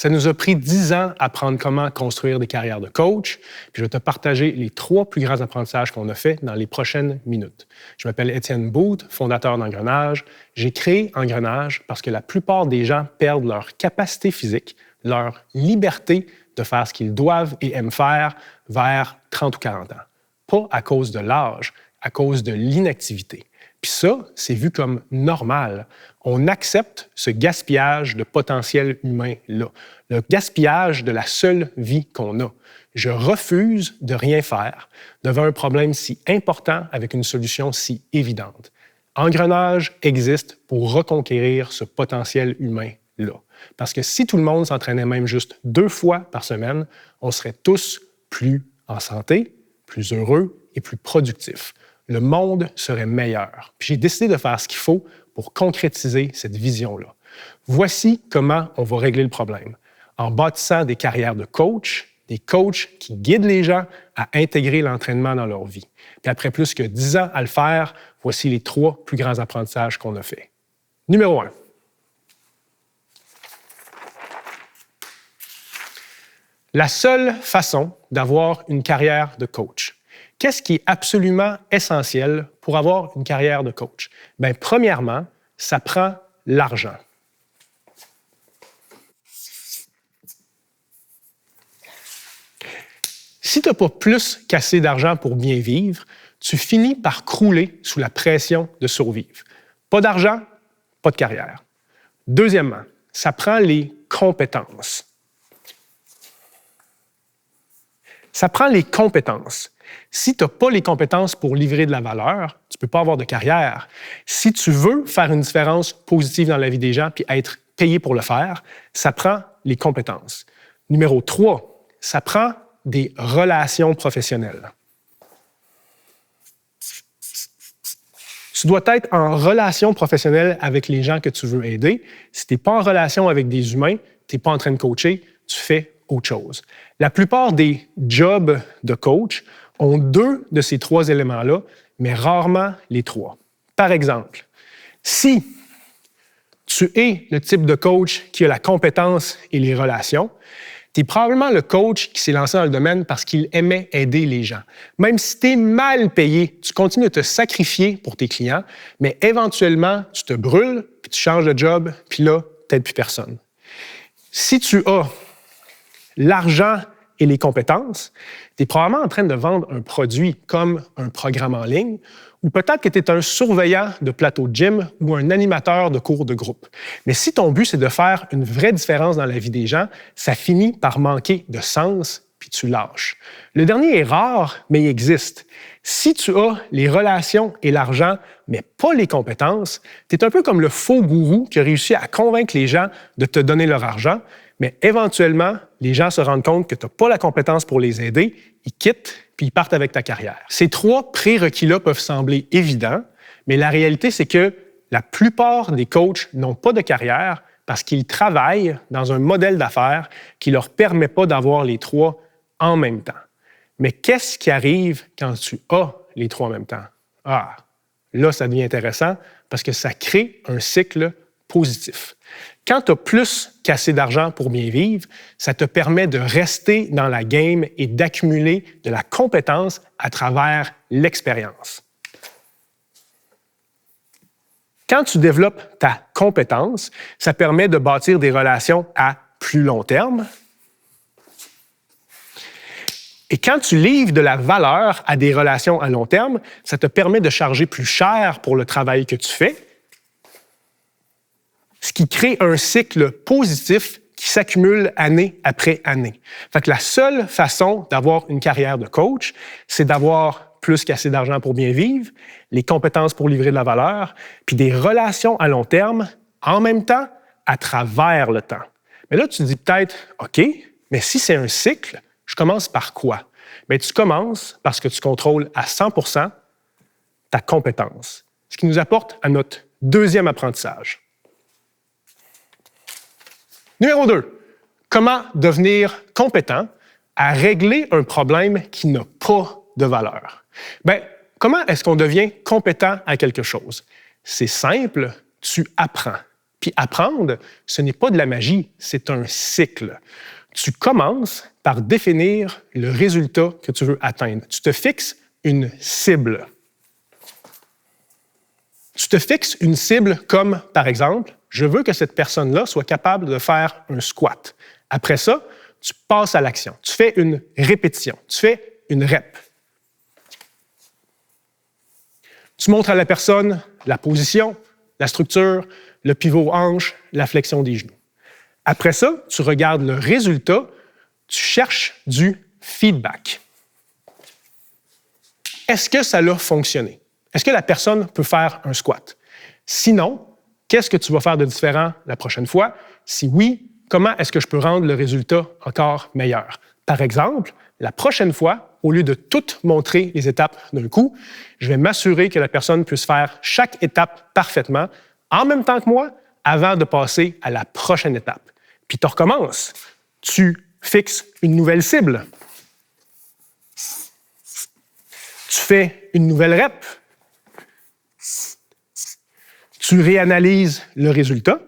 Ça nous a pris 10 ans à apprendre comment construire des carrières de coach. Puis je vais te partager les 3 plus grands apprentissages qu'on a faits dans les prochaines minutes. Je m'appelle Étienne Booth, fondateur d'Engrenage. J'ai créé Engrenage parce que la plupart des gens perdent leur capacité physique, leur liberté de faire ce qu'ils doivent et aiment faire vers 30 ou 40 ans. Pas à cause de l'âge, à cause de l'inactivité. Puis ça, c'est vu comme normal. On accepte ce gaspillage de potentiel humain-là, le gaspillage de la seule vie qu'on a. Je refuse de rien faire devant un problème si important avec une solution si évidente. Engrenage existe pour reconquérir ce potentiel humain-là. Parce que si tout le monde s'entraînait même juste 2 fois par semaine, on serait tous plus en santé, plus heureux et plus productifs. Le monde serait meilleur. Puis j'ai décidé de faire ce qu'il faut pour concrétiser cette vision-là. Voici comment on va régler le problème. En bâtissant des carrières de coach, des coachs qui guident les gens à intégrer l'entraînement dans leur vie. Puis après plus que 10 ans à le faire, voici les 3 plus grands apprentissages qu'on a faits. Numéro 1. La seule façon d'avoir une carrière de coach. Qu'est-ce qui est absolument essentiel pour avoir une carrière de coach? Bien, premièrement, ça prend l'argent. Si tu n'as pas plus qu'assez d'argent pour bien vivre, tu finis par crouler sous la pression de survivre. Pas d'argent, pas de carrière. Deuxièmement, ça prend les compétences. Ça prend les compétences. Si tu n'as pas les compétences pour livrer de la valeur, tu ne peux pas avoir de carrière. Si tu veux faire une différence positive dans la vie des gens puis être payé pour le faire, ça prend les compétences. Numéro 3, ça prend des relations professionnelles. Tu dois être en relation professionnelle avec les gens que tu veux aider. Si tu n'es pas en relation avec des humains, tu n'es pas en train de coacher, tu fais autre chose. La plupart des jobs de coach ont 2 de ces 3 éléments-là, mais rarement les 3. Par exemple, si tu es le type de coach qui a la compétence et les relations, tu es probablement le coach qui s'est lancé dans le domaine parce qu'il aimait aider les gens. Même si tu es mal payé, tu continues de te sacrifier pour tes clients, mais éventuellement, tu te brûles, puis tu changes de job, puis là, tu n'aides plus personne. Si tu as l'argent et les compétences, tu es probablement en train de vendre un produit comme un programme en ligne ou peut-être que tu es un surveillant de plateau de gym ou un animateur de cours de groupe. Mais si ton but, c'est de faire une vraie différence dans la vie des gens, ça finit par manquer de sens puis tu lâches. Le dernier est rare, mais il existe. Si tu as les relations et l'argent, mais pas les compétences, tu es un peu comme le faux gourou qui a réussi à convaincre les gens de te donner leur argent, mais éventuellement, les gens se rendent compte que tu n'as pas la compétence pour les aider, ils quittent, puis ils partent avec ta carrière. Ces 3 prérequis-là peuvent sembler évidents, mais la réalité, c'est que la plupart des coachs n'ont pas de carrière parce qu'ils travaillent dans un modèle d'affaires qui ne leur permet pas d'avoir les 3 en même temps. Mais qu'est-ce qui arrive quand tu as les 3 en même temps? Ah, là, ça devient intéressant parce que ça crée un cycle positif. Quand tu as plus qu'assez d'argent pour bien vivre, ça te permet de rester dans la game et d'accumuler de la compétence à travers l'expérience. Quand tu développes ta compétence, ça permet de bâtir des relations à plus long terme. Et quand tu livres de la valeur à des relations à long terme, ça te permet de charger plus cher pour le travail que tu fais, ce qui crée un cycle positif qui s'accumule année après année. Fait que la seule façon d'avoir une carrière de coach, c'est d'avoir plus qu'assez d'argent pour bien vivre, les compétences pour livrer de la valeur, puis des relations à long terme, en même temps, à travers le temps. Mais là, tu te dis peut-être, OK, mais si c'est un cycle, je commence par quoi? Bien, tu commences parce que tu contrôles à 100% ta compétence, ce qui nous apporte à notre deuxième apprentissage. Numéro 2, comment devenir compétent à régler un problème qui n'a pas de valeur? Bien, comment est-ce qu'on devient compétent à quelque chose? C'est simple, tu apprends. Puis apprendre, ce n'est pas de la magie, c'est un cycle. Tu commences par définir le résultat que tu veux atteindre. Tu te fixes une cible. Tu te fixes une cible comme, par exemple, je veux que cette personne-là soit capable de faire un squat. Après ça, tu passes à l'action. Tu fais une répétition. Tu fais une rep. Tu montres à la personne la position, la structure, le pivot hanche, la flexion des genoux. Après ça, tu regardes le résultat, tu cherches du feedback. Est-ce que ça a fonctionné? Est-ce que la personne peut faire un squat? Sinon, qu'est-ce que tu vas faire de différent la prochaine fois? Si oui, comment est-ce que je peux rendre le résultat encore meilleur? Par exemple, la prochaine fois, au lieu de tout montrer les étapes d'un coup, je vais m'assurer que la personne puisse faire chaque étape parfaitement, en même temps que moi, avant de passer à la prochaine étape. Puis tu recommences. Tu fixes une nouvelle cible. Tu fais une nouvelle rep. Tu réanalyses le résultat.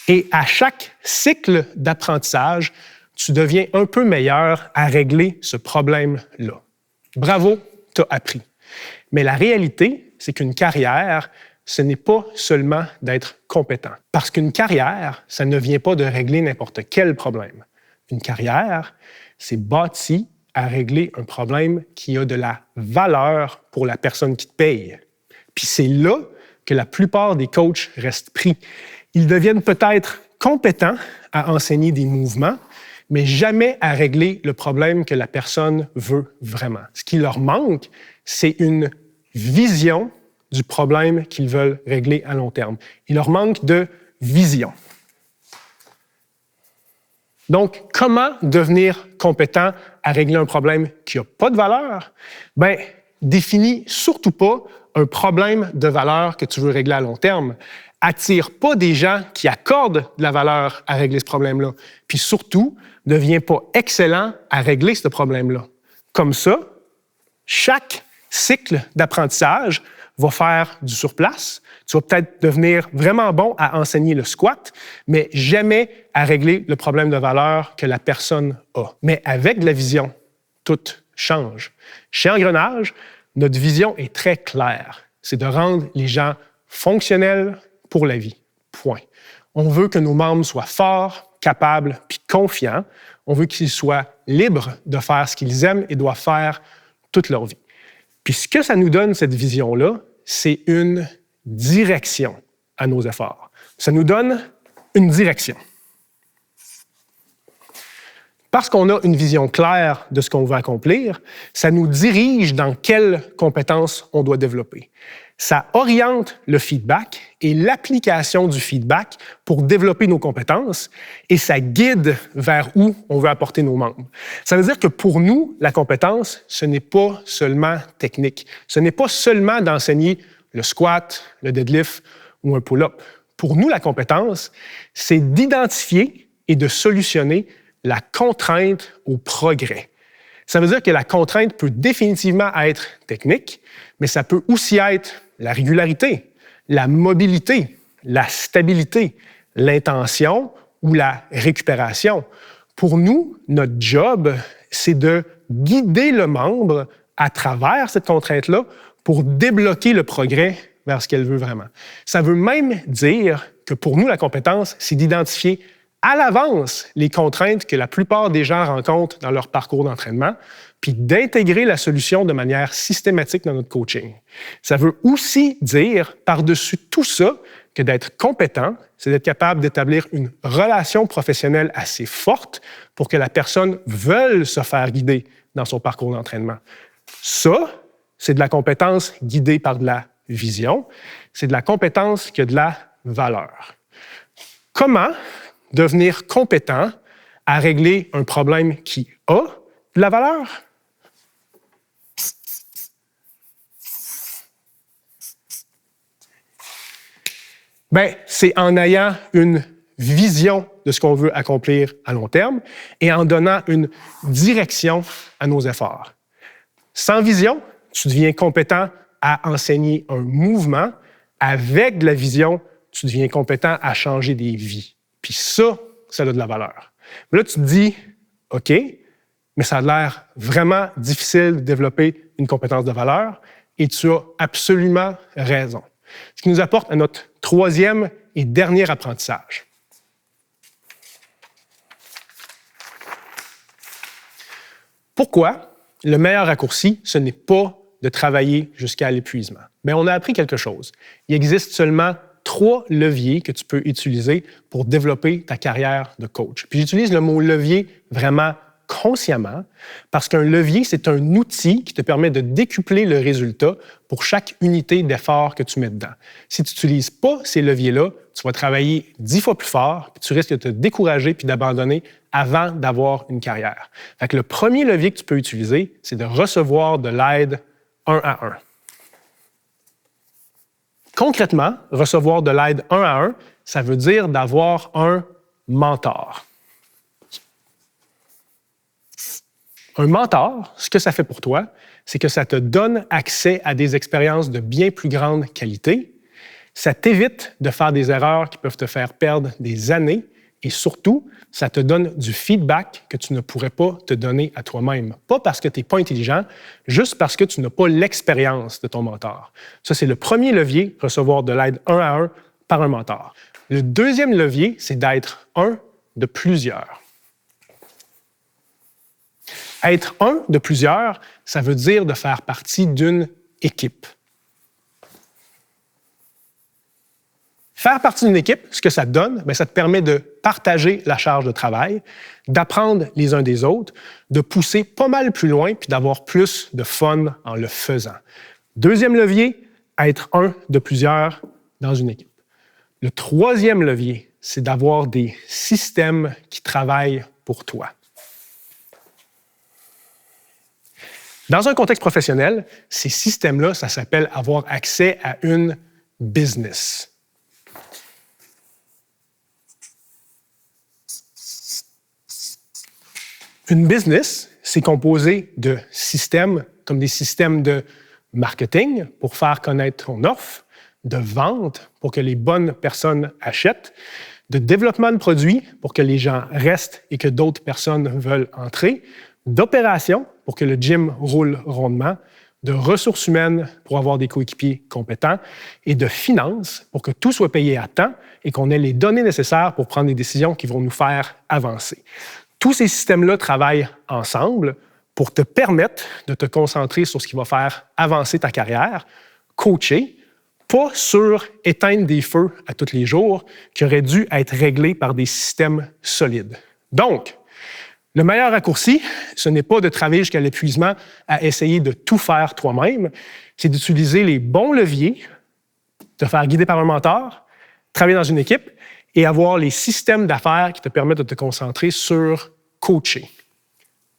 Et à chaque cycle d'apprentissage, tu deviens un peu meilleur à régler ce problème-là. Bravo, tu as appris. Mais la réalité, c'est qu'une carrière, ce n'est pas seulement d'être compétent. Parce qu'une carrière, ça ne vient pas de régler n'importe quel problème. Une carrière, c'est bâti à régler un problème qui a de la valeur pour la personne qui te paye. Puis c'est là que la plupart des coachs restent pris. Ils deviennent peut-être compétents à enseigner des mouvements, mais jamais à régler le problème que la personne veut vraiment. Ce qui leur manque, c'est une vision du problème qu'ils veulent régler à long terme. Il leur manque de vision. Donc, comment devenir compétent à régler un problème qui n'a pas de valeur? Bien, définis surtout pas un problème de valeur que tu veux régler à long terme. Attire pas des gens qui accordent de la valeur à régler ce problème-là. Puis surtout, ne deviens pas excellent à régler ce problème-là. Comme ça, chaque cycle d'apprentissage va faire du surplace. Tu vas peut-être devenir vraiment bon à enseigner le squat, mais jamais à régler le problème de valeur que la personne a. Mais avec de la vision, tout change. Chez Engrenage, notre vision est très claire. C'est de rendre les gens fonctionnels pour la vie. Point. On veut que nos membres soient forts, capables puis confiants. On veut qu'ils soient libres de faire ce qu'ils aiment et doivent faire toute leur vie. Puis ce que ça nous donne, cette vision-là, c'est une direction à nos efforts. Ça nous donne une direction. Parce qu'on a une vision claire de ce qu'on veut accomplir, ça nous dirige dans quelles compétences on doit développer. Ça oriente le feedback et l'application du feedback pour développer nos compétences et ça guide vers où on veut apporter nos membres. Ça veut dire que pour nous, la compétence, ce n'est pas seulement technique. Ce n'est pas seulement d'enseigner le squat, le deadlift ou un pull-up. Pour nous, la compétence, c'est d'identifier et de solutionner la contrainte au progrès. Ça veut dire que la contrainte peut définitivement être technique, mais ça peut aussi être la régularité, la mobilité, la stabilité, l'intention ou la récupération. Pour nous, notre job, c'est de guider le membre à travers cette contrainte-là pour débloquer le progrès vers ce qu'elle veut vraiment. Ça veut même dire que pour nous, la compétence, c'est d'identifier à l'avance les contraintes que la plupart des gens rencontrent dans leur parcours d'entraînement, puis d'intégrer la solution de manière systématique dans notre coaching. Ça veut aussi dire, par-dessus tout ça, que d'être compétent, c'est d'être capable d'établir une relation professionnelle assez forte pour que la personne veuille se faire guider dans son parcours d'entraînement. Ça, c'est de la compétence guidée par de la vision. C'est de la compétence qui a de la valeur. Comment devenir compétent à régler un problème qui a de la valeur? Bien, c'est en ayant une vision de ce qu'on veut accomplir à long terme et en donnant une direction à nos efforts. Sans vision, tu deviens compétent à enseigner un mouvement, avec de la vision, tu deviens compétent à changer des vies. Puis ça a de la valeur. Mais là, tu te dis, OK, mais ça a l'air vraiment difficile de développer une compétence de valeur et tu as absolument raison. Ce qui nous apporte à notre troisième et dernier apprentissage. Pourquoi le meilleur raccourci, ce n'est pas de travailler jusqu'à l'épuisement? Bien, on a appris quelque chose. Il existe seulement 3 leviers que tu peux utiliser pour développer ta carrière de coach. Puis j'utilise le mot levier vraiment consciemment parce qu'un levier, c'est un outil qui te permet de décupler le résultat pour chaque unité d'effort que tu mets dedans. Si tu n'utilises pas ces leviers-là, tu vas travailler 10 fois plus fort, puis tu risques de te décourager puis d'abandonner avant d'avoir une carrière. Fait que le premier levier que tu peux utiliser, c'est de recevoir de l'aide 1 à 1. Concrètement, recevoir de l'aide 1 à 1, ça veut dire d'avoir un mentor. Un mentor, ce que ça fait pour toi, c'est que ça te donne accès à des expériences de bien plus grande qualité. Ça t'évite de faire des erreurs qui peuvent te faire perdre des années et surtout, ça te donne du feedback que tu ne pourrais pas te donner à toi-même. Pas parce que tu n'es pas intelligent, juste parce que tu n'as pas l'expérience de ton mentor. Ça, c'est le premier levier, recevoir de l'aide 1 à 1 par un mentor. Le deuxième levier, c'est d'être un de plusieurs. Être un de plusieurs, ça veut dire de faire partie d'une équipe. Faire partie d'une équipe, ce que ça te donne, bien, ça te permet de partager la charge de travail, d'apprendre les uns des autres, de pousser pas mal plus loin puis d'avoir plus de fun en le faisant. Deuxième levier, être un de plusieurs dans une équipe. Le troisième levier, c'est d'avoir des systèmes qui travaillent pour toi. Dans un contexte professionnel, ces systèmes-là, ça s'appelle avoir accès à une business. Une business, c'est composé de systèmes comme des systèmes de marketing pour faire connaître ton offre, de vente pour que les bonnes personnes achètent, de développement de produits pour que les gens restent et que d'autres personnes veulent entrer, d'opérations pour que le gym roule rondement, de ressources humaines pour avoir des coéquipiers compétents et de finances pour que tout soit payé à temps et qu'on ait les données nécessaires pour prendre des décisions qui vont nous faire avancer. Tous ces systèmes-là travaillent ensemble pour te permettre de te concentrer sur ce qui va faire avancer ta carrière, coacher, pas sur éteindre des feux à tous les jours qui auraient dû être réglés par des systèmes solides. Donc, le meilleur raccourci, ce n'est pas de travailler jusqu'à l'épuisement à essayer de tout faire toi-même, c'est d'utiliser les bons leviers, te faire guider par un mentor, travailler dans une équipe et avoir les systèmes d'affaires qui te permettent de te concentrer sur coacher.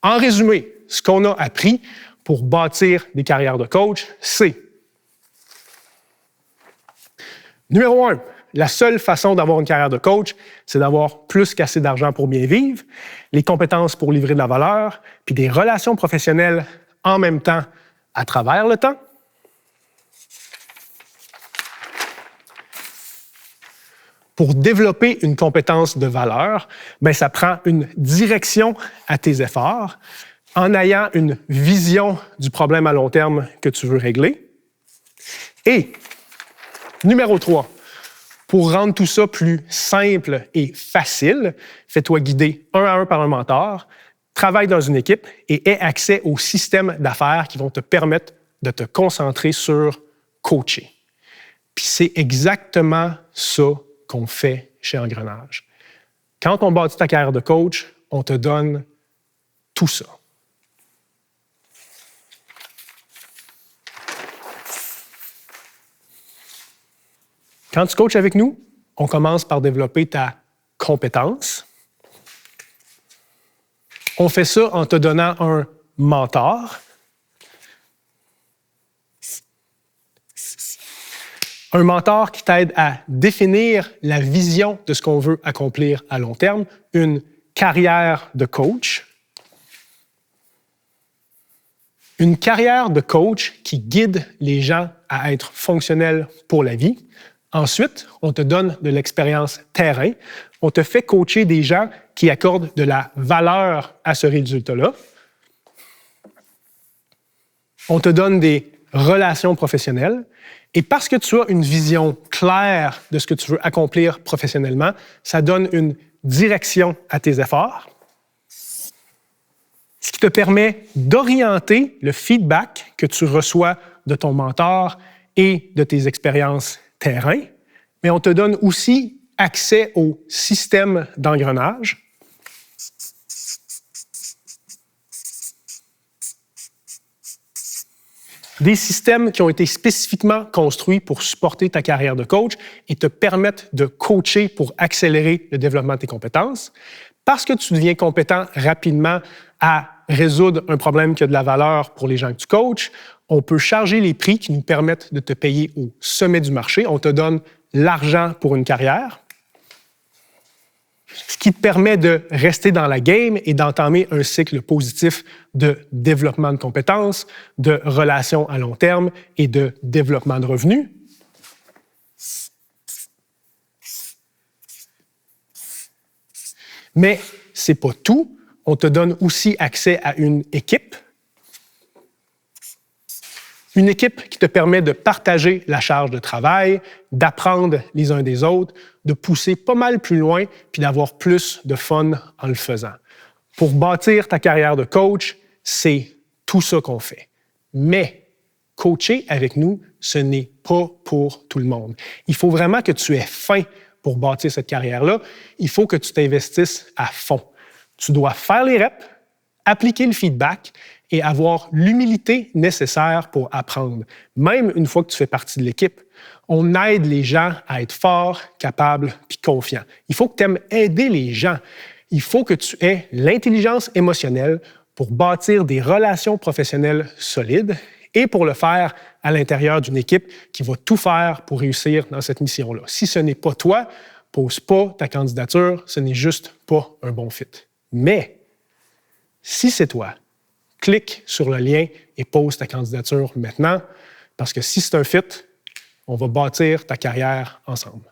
En résumé, ce qu'on a appris pour bâtir des carrières de coach, c'est numéro 1, la seule façon d'avoir une carrière de coach, c'est d'avoir plus qu'assez d'argent pour bien vivre, les compétences pour livrer de la valeur, puis des relations professionnelles en même temps à travers le temps. Pour développer une compétence de valeur, bien, ça prend une direction à tes efforts en ayant une vision du problème à long terme que tu veux régler. Et numéro 3, pour rendre tout ça plus simple et facile, fais-toi guider 1 à 1 par un mentor, travaille dans une équipe et aie accès aux systèmes d'affaires qui vont te permettre de te concentrer sur coacher. Puis c'est exactement ça qu'on fait chez Engrenage. Quand on bâtit ta carrière de coach, on te donne tout ça. Quand tu coaches avec nous, on commence par développer ta compétence. On fait ça en te donnant un mentor. Un mentor qui t'aide à définir la vision de ce qu'on veut accomplir à long terme, une carrière de coach. Une carrière de coach qui guide les gens à être fonctionnel pour la vie. Ensuite, on te donne de l'expérience terrain. On te fait coacher des gens qui accordent de la valeur à ce résultat-là. On te donne des relations professionnelles. Et parce que tu as une vision claire de ce que tu veux accomplir professionnellement, ça donne une direction à tes efforts, ce qui te permet d'orienter le feedback que tu reçois de ton mentor et de tes expériences terrain, mais on te donne aussi accès au système d'engrenage. Des systèmes qui ont été spécifiquement construits pour supporter ta carrière de coach et te permettre de coacher pour accélérer le développement de tes compétences. Parce que tu deviens compétent rapidement à résoudre un problème qui a de la valeur pour les gens que tu coaches, on peut charger les prix qui nous permettent de te payer au sommet du marché. On te donne l'argent pour une carrière, ce qui te permet de rester dans la game et d'entamer un cycle positif de développement de compétences, de relations à long terme et de développement de revenus. Mais ce n'est pas tout. On te donne aussi accès à une équipe. Une équipe qui te permet de partager la charge de travail, d'apprendre les uns des autres, de pousser pas mal plus loin puis d'avoir plus de fun en le faisant. Pour bâtir ta carrière de coach, c'est tout ça qu'on fait. Mais coacher avec nous, ce n'est pas pour tout le monde. Il faut vraiment que tu aies faim pour bâtir cette carrière-là. Il faut que tu t'investisses à fond. Tu dois faire les reps, appliquer le feedback et avoir l'humilité nécessaire pour apprendre. Même une fois que tu fais partie de l'équipe, on aide les gens à être forts, capables puis confiants. Il faut que tu aimes aider les gens. Il faut que tu aies l'intelligence émotionnelle pour bâtir des relations professionnelles solides et pour le faire à l'intérieur d'une équipe qui va tout faire pour réussir dans cette mission-là. Si ce n'est pas toi, pose pas ta candidature, ce n'est juste pas un bon fit. Mais si c'est toi, clique sur le lien et pose ta candidature maintenant, parce que si c'est un fit, on va bâtir ta carrière ensemble.